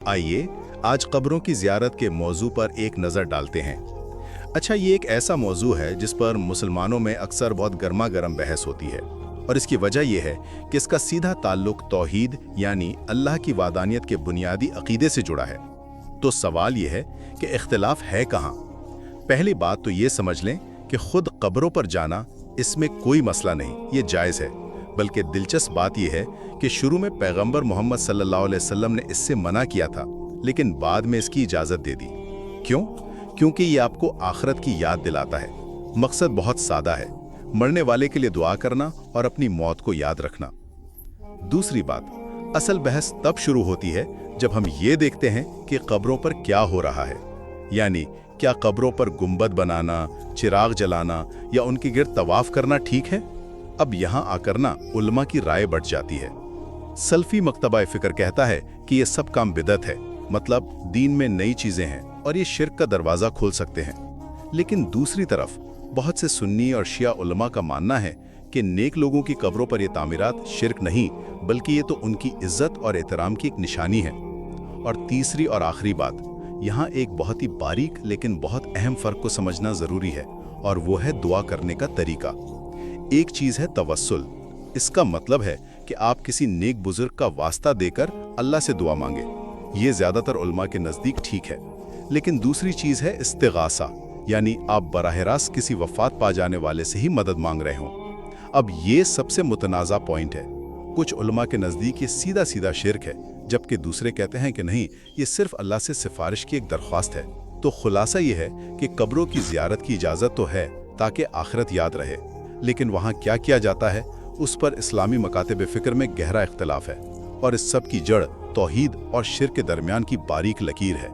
आइए आज कब्रों की ज़ियारत के मौजू पर एक नज़र डालते हैं। अच्छा, ये एक ऐसा मौजू है जिस पर मुसलमानों में अक्सर बहुत गर्मा गर्म बहस होती है, और इसकी वजह यह है कि इसका सीधा ताल्लुक तौहीद यानी अल्लाह की वादानियत के बुनियादी अकीदे से जुड़ा है। तो सवाल यह है कि इख्तिलाफ है कहाँ। पहली बात तो ये समझ लें कि खुद कब्रों पर जाना, इसमें कोई मसला नहीं, ये जायज़ है। बल्कि दिलचस्प बात यह है कि शुरू में पैगंबर मोहम्मद सल्लल्लाहु अलैहि वसल्लम ने इससे मना किया था, लेकिन बाद में इसकी इजाज़त दे दी। क्यों? क्योंकि ये आपको आखिरत की याद दिलाता है। मकसद बहुत सादा है, मरने वाले के लिए दुआ करना और अपनी मौत को याद रखना। दूसरी बात, असल बहस तब शुरू होती है जब हम ये देखते हैं कि कब्रों पर क्या हो रहा है। यानी क्या कब्रों पर गुंबद बनाना, चिराग जलाना या उनके गिर्द तवाफ करना ठीक है? अब यहाँ आकर ना उलमा की राय बढ़ जाती है। सल्फी मकतबा फिक्र कहता है कि ये सब काम बिदअत है, मतलब दीन में नई चीजें हैं और ये शिर्क का दरवाजा खोल सकते हैं। लेकिन दूसरी तरफ बहुत से सुन्नी और शिया उलमा का मानना है कि नेक लोगों की कब्रों पर ये तामीरात शिर्क नहीं, बल्कि ये तो उनकी इज्जत और एहतराम की एक निशानी है। और तीसरी और आखिरी बात, यहाँ एक बहुत ही बारीक लेकिन बहुत अहम फर्क को समझना जरूरी है, और वो है दुआ करने का तरीका। एक चीज है तवस्सुल, इसका मतलब है कि आप किसी नेक बुजुर्ग का वास्ता देकर अल्लाह से दुआ मांगे। ये ज्यादातर उलमा के नजदीक ठीक है। लेकिन दूसरी चीज है इस्तिगासा, यानी आप बराह रास्त किसी वफात पा जाने वाले से ही मदद मांग रहे हों। अब ये सबसे मुतनाज़ा पॉइंट है। कुछ उलमा के नजदीक ये सीधा सीधा शिर्क है, जबकि दूसरे कहते हैं कि नहीं, ये सिर्फ अल्लाह से सिफारिश की एक दरख्वास्त है। तो खुलासा ये है कि कब्रों की ज़ियारत की इजाज़त तो है ताकि आखिरत याद रहे, लेकिन वहाँ क्या किया जाता है उस पर इस्लामी मकातिब फ़िक्र में गहरा इख्तिलाफ है, और इस सब की जड़ तौहीद और शिर्क के दरमियान की बारीक लकीर है।